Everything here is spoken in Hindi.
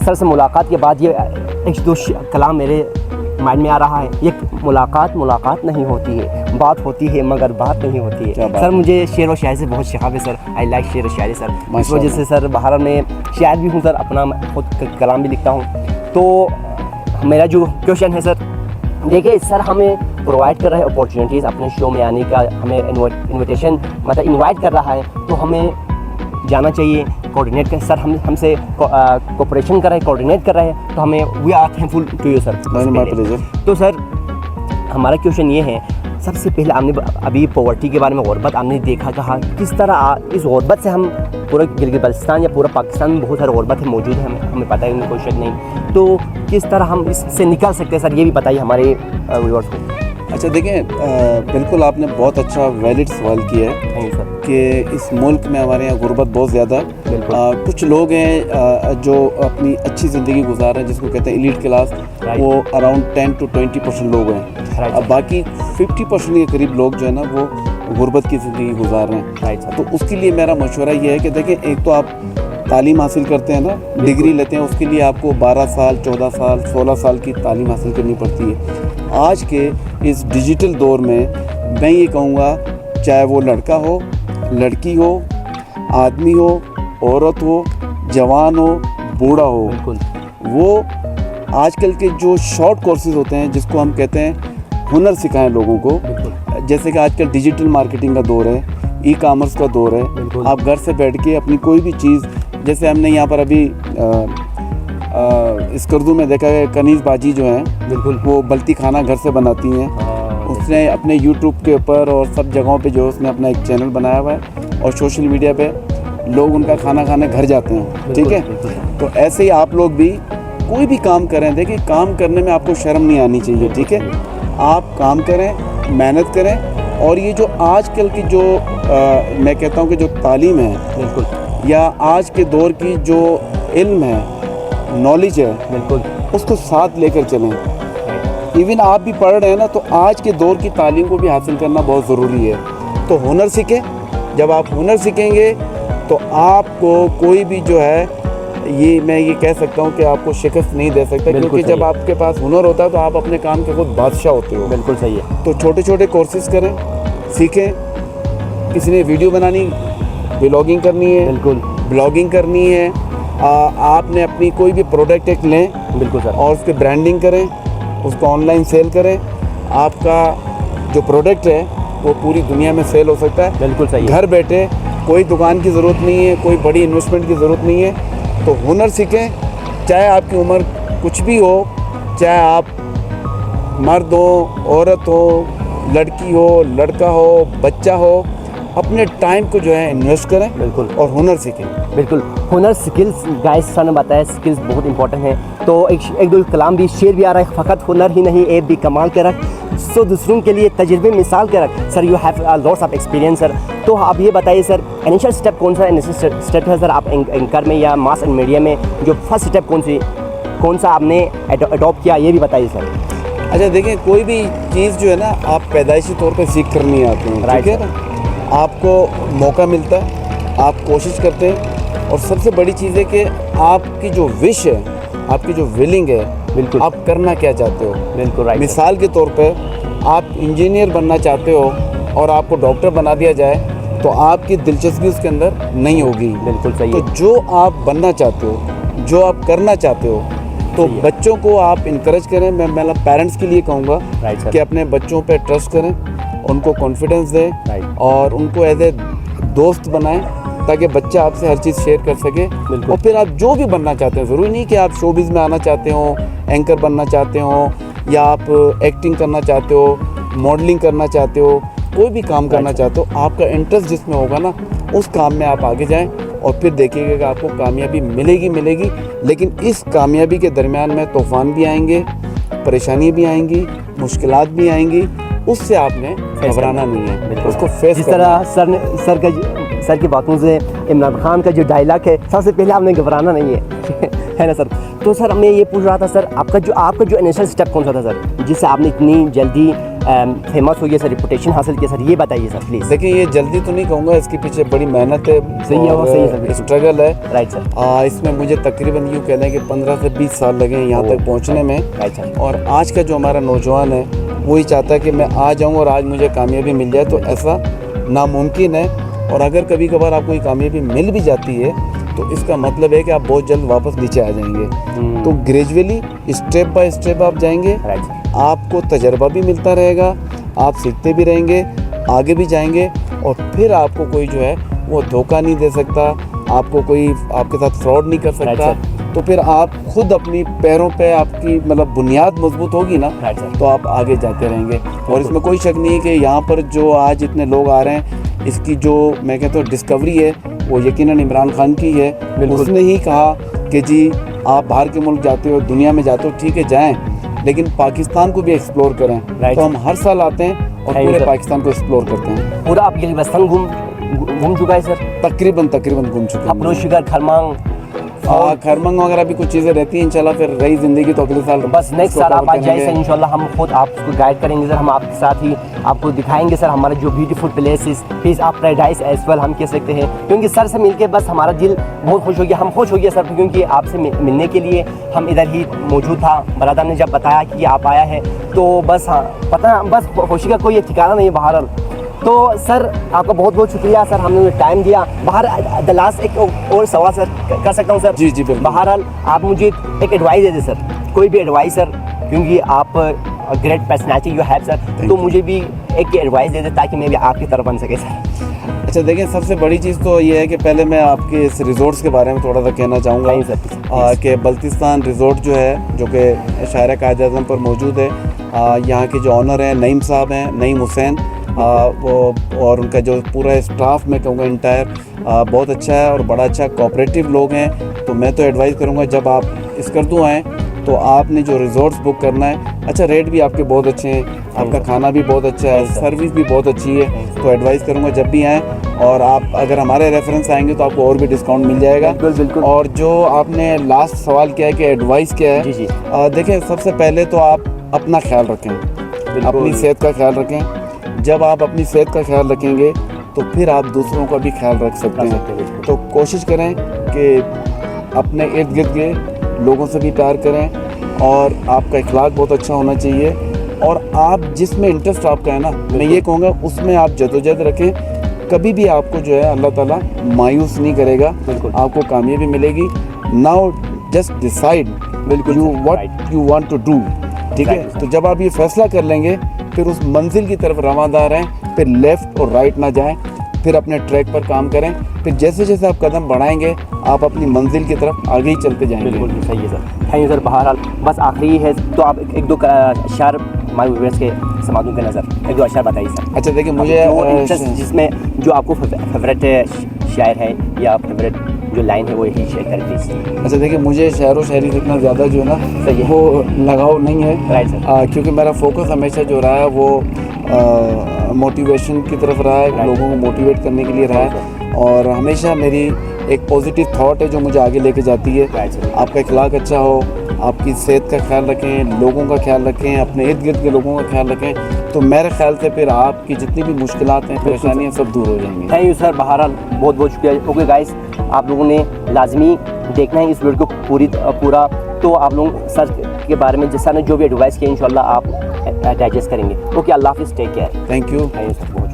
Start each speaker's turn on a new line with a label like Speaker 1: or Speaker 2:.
Speaker 1: सर से मुलाकात के बाद ये एक दो कलाम मेरे माइंड में आ रहा है। ये मुलाकात नहीं होती है, बात होती है मगर बात नहीं होती है। सर मुझे शेर व शायरी से बहुत शगाव है सर। आई लाइक शेर व शायरी सर। इस वजह से सर बाहर में शायर भी हूँ सर, अपना खुद कलाम भी लिखता हूँ। तो मेरा जो क्वेश्चन है सर, देखिए सर हमें प्रोवाइड कर रहा है अपॉर्चुनिटीज़ अपने शो में आने का, हमें इन्विटेशन मतलब इनवाइट कर रहा है, तो हमें जाना चाहिए। कोऑर्डिनेट कर सर, हमसे कोऑपरेशन कर रहे हैं, कोऑर्डिनेट कर रहे हैं, तो हमें we are thankful to you sir. तो सर हमारा क्वेश्चन ये है, सबसे पहले हमने अभी पॉवर्टी के बारे में गुर्बत हमने देखा, कहा किस तरह इस गुर्बत से हम पूरा गिलगित बल्तिस्तान या पूरा पाकिस्तान में बहुत सारे गुर्बत है मौजूद है, हमें पता है, कोई शक नहीं। तो किस तरह हम इससे निकल सकते हैं सर, ये भी बताइए हमारे व्यूअर्स को।
Speaker 2: अच्छा देखें, बिल्कुल आपने बहुत अच्छा वैलिड सवाल किया है।
Speaker 1: Thank you sir.
Speaker 2: कि इस मुल्क में हमारे यहाँ गुर्बत बहुत ज़्यादा है। कुछ लोग हैं जो अपनी अच्छी ज़िंदगी गुजार रहे हैं, जिसको कहते हैं एलीट क्लास, वो अराउंड 10 to 20% लोग हैं। अब बाकी 50% के करीब लोग जो है ना वो गुर्बत की ज़िंदगी गुजार रहे हैं। तो उसके लिए मेरा मशवरा ये है कि देखें, एक तो आप तालीम हासिल करते हैं ना, डिग्री लेते हैं, उसके लिए आपको 12 साल 14 साल 16 साल की तालीम हासिल करनी पड़ती है। आज के इस डिजिटल दौर में मैं ये कहूँगा, चाहे वो लड़का हो, लड़की हो, आदमी हो, औरत हो, जवान हो, बूढ़ा हो, वो आजकल के जो शॉर्ट कोर्सेज होते हैं, जिसको हम कहते हैं हुनर सिखाएं लोगों को। जैसे कि आजकल डिजिटल मार्केटिंग का दौर है, ई कॉमर्स का दौर है। आप घर से बैठ के अपनी कोई भी चीज़, जैसे हमने यहाँ पर अभी इस करदू में देखा है, कनीज़ बाजी जो हैं वो बल्ती खाना घर से बनाती हैं। उसने अपने यूट्यूब के ऊपर और सब जगहों पे जो उसने अपना एक चैनल बनाया हुआ है, और सोशल मीडिया पे लोग उनका खाना खाने घर जाते हैं। ठीक है, तो ऐसे ही आप लोग भी कोई भी काम करें, देखिए काम करने में आपको शर्म नहीं आनी चाहिए। ठीक है, आप काम करें, मेहनत करें, और ये जो आजकल की जो मैं कहता हूँ कि जो तालीम है, या आज के दौर की जो इल्म है, नॉलेज है, उसको साथ लेकर चलें। इवन आप भी पढ़ रहे हैं ना, तो आज के दौर की तालीम को भी हासिल करना बहुत ज़रूरी है। तो हुनर सीखें। जब आप हुनर सीखेंगे तो आपको कोई भी जो है, ये मैं ये कह सकता हूँ कि आपको शिकस्त नहीं दे सकता, क्योंकि जब आपके पास हुनर होता है तो आप अपने काम के खुद बादशाह होते हो।
Speaker 1: बिल्कुल सही है।
Speaker 2: तो छोटे छोटे कोर्सेज करें, सीखें। किसी ने वीडियो बनानी, व्लॉगिंग करनी है, ब्लॉगिंग करनी है, आपने अपनी कोई भी प्रोडक्ट एक लें,
Speaker 1: सर, और
Speaker 2: उसकी ब्रांडिंग करें, उसको ऑनलाइन सेल करें। आपका जो प्रोडक्ट है वो पूरी दुनिया में सेल हो सकता है।
Speaker 1: बिल्कुल सही।
Speaker 2: घर बैठे, कोई दुकान की ज़रूरत नहीं है, कोई बड़ी इन्वेस्टमेंट की ज़रूरत नहीं है। तो हुनर सीखें, चाहे आपकी उम्र कुछ भी हो, चाहे आप मर्द हो, औरत हो, लड़की हो, लड़का हो, बच्चा हो, अपने टाइम को जो है इन्वेस्ट करें और हुनर सीखें।
Speaker 1: बिल्कुल, हुनर स्किल्स, गाइस सर ने बताया स्किल्स बहुत इंपॉर्टेंट है। तो एक दो कलाम भी, शेर भी आ रहा है, फ़कत हुनर ही नहीं ऐब भी कमाल के रख, सो दूसरों के लिए तजर्बे मिसाल के रख। Sir you have lots of experience sir. तो आप ये बताइए सर, इनिशियल स्टेप कौन सा इनिशियल स्टेप है सर, आप एंकर में या मास एंड मीडिया में जो फर्स्ट स्टेप कौन सा आपने अडॉप्ट किया, ये भी बताइए सर।
Speaker 2: अच्छा देखिए, कोई भी चीज़ जो है ना, आप पैदाइशी तौर पर सीख कर नहीं आते हैं। ठीक है ना, आपको मौका मिलता है, आप कोशिश करते हैं, और सबसे बड़ी चीज़ है कि आपकी जो विश है, आपकी जो विलिंग है, आप करना क्या चाहते हो। मिसाल के तौर पे आप इंजीनियर बनना चाहते हो और आपको डॉक्टर बना दिया जाए, तो आपकी दिलचस्पी उसके अंदर नहीं होगी।
Speaker 1: बिल्कुल सही।
Speaker 2: तो जो आप बनना चाहते हो, जो आप करना चाहते हो, तो बच्चों को आप इनकरेज करें। मैं मतलब पेरेंट्स के लिए कहूँगा कि अपने बच्चों पे ट्रस्ट करें, उनको कॉन्फिडेंस दें, और उनको एज ए दोस्त बनाएं, ताकि बच्चा आपसे हर चीज़ शेयर कर सके। और फिर आप जो भी बनना चाहते हैं, ज़रूरी नहीं कि आप शोबिज़ में आना चाहते हो, एंकर बनना चाहते हो, या आप एक्टिंग करना चाहते हो, मॉडलिंग करना चाहते हो, कोई भी काम करना चाहते हो, आपका इंटरेस्ट जिसमें होगा ना, उस काम में आप आगे जाएं, और फिर देखिएगा कि आपको कामयाबी मिलेगी। लेकिन इस कामयाबी के दरमियान में तूफ़ान भी आएंगे, परेशानी भी आएंगी, मुश्किलात भी आएंगी, उससे आपने घबराना नहीं है, उसको फेस
Speaker 1: जिस तरह सर की बातों से इमरान खान का जो डायलॉग है, सबसे पहले आपने घबराना नहीं है है ना सर। तो सर मैं ये पूछ रहा था सर, आपका जो इनिशियल स्टेप कौन सा था सर, जिससे आपने इतनी जल्दी फेमस हुई है सर, रिपुटेशन हासिल की सर, ये बताइए सर प्लीज़।
Speaker 2: देखिए ये जल्दी तो नहीं कहूँगा, इसके पीछे बड़ी मेहनत है,
Speaker 1: सही है, वो सही है सर,
Speaker 2: स्ट्रगल है।
Speaker 1: Right sir.
Speaker 2: इसमें मुझे तकरीबन यूँ कह लें कि 15 से 20 साल लगे हैं यहाँ तक पहुँचने में।
Speaker 1: Right sir.
Speaker 2: और आज का जो हमारा नौजवान है वही चाहता है कि मैं आ जाऊँ और आज मुझे कामयाबी मिल जाए, तो ऐसा नामुमकिन है। और अगर कभी कभार आपको ये कामयाबी मिल भी जाती है तो इसका मतलब है कि आप बहुत जल्द वापस नीचे आ जाएंगे। तो ग्रेजुअली स्टेप बाय स्टेप आप जाएंगे,
Speaker 1: राइट सर।
Speaker 2: आपको तजर्बा भी मिलता रहेगा, आप सीखते भी रहेंगे, आगे भी जाएंगे, और फिर आपको कोई जो है वो धोखा नहीं दे सकता, आपको कोई आपके साथ फ्रॉड नहीं कर सकता। तो फिर आप खुद अपनी पैरों पे आपकी मतलब बुनियाद मजबूत होगी ना, तो आप आगे जाते रहेंगे। और इसमें कोई शक नहीं है कि यहाँ पर जो आज इतने लोग आ रहे हैं, इसकी जो मैं कहता हूँ डिस्कवरी है वो यकीनन इमरान खान की है। उसने ही कहा कि जी आप बाहर के मुल्क जाते हो, दुनिया में जाते हो, ठीक है जाएं, लेकिन पाकिस्तान को भी एक्सप्लोर करें। तो हम हर साल आते हैं और पूरे पाकिस्तान को एक्सप्लोर करते हैं।
Speaker 1: पूरा आप गिलगिस्तान घूम चुका है सर?
Speaker 2: तकरीबन घूम चुके हैं।
Speaker 1: अपनो शिगर, खरमांग,
Speaker 2: खरमंग वगैरह भी कुछ चीज़ें रहती हैं। इंशाल्लाह फिर रही ज़िंदगी तो अगले साल
Speaker 1: बस नेक्स्ट साल आप आ जाइए सर, इंशाल्लाह हम खुद आपको गाइड करेंगे सर, हम आपके साथ ही आपको दिखाएंगे सर हमारे जो ब्यूटीफुल प्लेसेस, प्लीज़ आप पैराडाइज एज वेल हम कह सकते हैं। क्योंकि सर से मिलके बस हमारा दिल बहुत खुश हो गया, हम खुश हो गए सर, क्योंकि आपसे मिलने के लिए हम इधर ही मौजूद था। बरादर ने जब बताया कि आप आया है तो बस हाँ पता, बस खुशी का कोई ठिकाना नहीं बहरहाल। तो सर आपका बहुत बहुत शुक्रिया सर, हमने टाइम दिया। बाहर द लास्ट एक और सवाल सर कर सकता हूँ सर?
Speaker 2: जी जी बिल्कुल।
Speaker 1: बहरहाल आप मुझे एक एडवाइस दे दें सर, कोई भी एडवाइस सर, क्योंकि आप great personality you have sir, तो मुझे भी एक एडवाइस दे दें ताकि मैं भी आपकी तरह बन सके सर।
Speaker 2: अच्छा देखिए, सबसे बड़ी चीज़ तो ये है कि पहले मैं आपके इस रिज़ोर्ट्स के बारे में थोड़ा सा कहना चाहूँगा कि बल्तिस्तान रिज़ोर्ट जो है, जो कि शायरा कायद आज़म पर मौजूद है, यहाँ के जो ऑनर हैं नईम साहब हैं, नईम हुसैन, वो और उनका जो पूरा स्टाफ मैं कहूँगा इंटायर बहुत अच्छा है और बड़ा अच्छा कोऑपरेटिव लोग हैं। तो मैं तो एडवाइस करूँगा जब आप स्कर्दू आएँ तो आपने जो रिज़ोर्ट्स बुक करना है, अच्छा रेट भी आपके बहुत अच्छे हैं, आपका खाना भी बहुत अच्छा है, सर्विस भी बहुत अच्छी है। तो एडवाइस करूँगा जब भी आएँ, और आप अगर हमारे रेफरेंस आएंगे तो आपको और भी डिस्काउंट मिल जाएगा।
Speaker 1: बिल्कुल।
Speaker 2: और जो आपने लास्ट सवाल किया है कि एडवाइस क्या है,
Speaker 1: जी।
Speaker 2: देखें सबसे पहले तो आप अपना ख्याल रखें, अपनी सेहत का ख्याल रखें। जब आप अपनी सेहत का ख्याल रखेंगे तो फिर आप दूसरों का भी ख्याल रख सकते हैं। तो कोशिश करें कि अपने इर्द गिर्द के लोगों से भी प्यार करें, और आपका इखलाक बहुत अच्छा होना चाहिए, और आप जिसमें इंटरेस्ट आपका है ना, मैं ये कहूँगा उसमें आप जदोजहद रखें। कभी भी आपको जो है अल्लाह ताला मायूस नहीं करेगा, आपको कामयाबी मिलेगी। Now just decide you what you want to do, ठीक है? तो जब आप ये फैसला कर लेंगे फिर उस मंजिल की तरफ रवादार हैं, फिर लेफ़्ट और राइट ना जाएं, फिर अपने ट्रैक पर काम करें। फिर जैसे जैसे आप कदम बढ़ाएंगे आप अपनी मंजिल की तरफ आगे ही चलते जाएंगे।
Speaker 1: बिल्कुल सही है सर, थैंक यू सर। बहरहाल बस आखिरी है तो आप एक दो अशार हमारे व्यूअर्स के समातों के नज़र एक दो अशार बताइए सर।
Speaker 2: अच्छा देखिए, मुझे
Speaker 1: जिसमें जो आपको फेवरेट शायर है या फेवरेट जो लाइन है वो यही शेयर करें प्लीज़।
Speaker 2: अच्छा देखिए, मुझे शायर व शायरी इतना ज़्यादा जो है ना
Speaker 1: सही है,
Speaker 2: वो लगाव नहीं है।
Speaker 1: Right sir.
Speaker 2: क्योंकि मेरा फोकस हमेशा जो रहा है वो मोटिवेशन की तरफ रहा है, लोगों को मोटिवेट करने के लिए रहा है, और हमेशा मेरी एक पॉजिटिव थॉट है जो मुझे आगे लेके जाती है। आपका इखलाक अच्छा हो, आपकी सेहत का ख्याल रखें, लोगों का ख्याल रखें, अपने इर्द गिर्द के लोगों का ख्याल रखें, तो मेरे ख्याल से फिर आपकी जितनी भी मुश्किलात हैं, परेशानियाँ सब दूर हो जाएंगी।
Speaker 1: Thank you sir. बहरहाल बहुत बहुत शुक्रिया। ओके गाइस, आप लोगों ने लाजमी देखना है इस वीडियो को पूरा, तो आप लोग सर के बारे में जिस ने जो भी एडवाइस किया इंशाल्लाह आप डाइजेस्ट करेंगे। ओके, अल्लाह हाफिज़, take care.
Speaker 2: Thank you
Speaker 1: sir बहुत।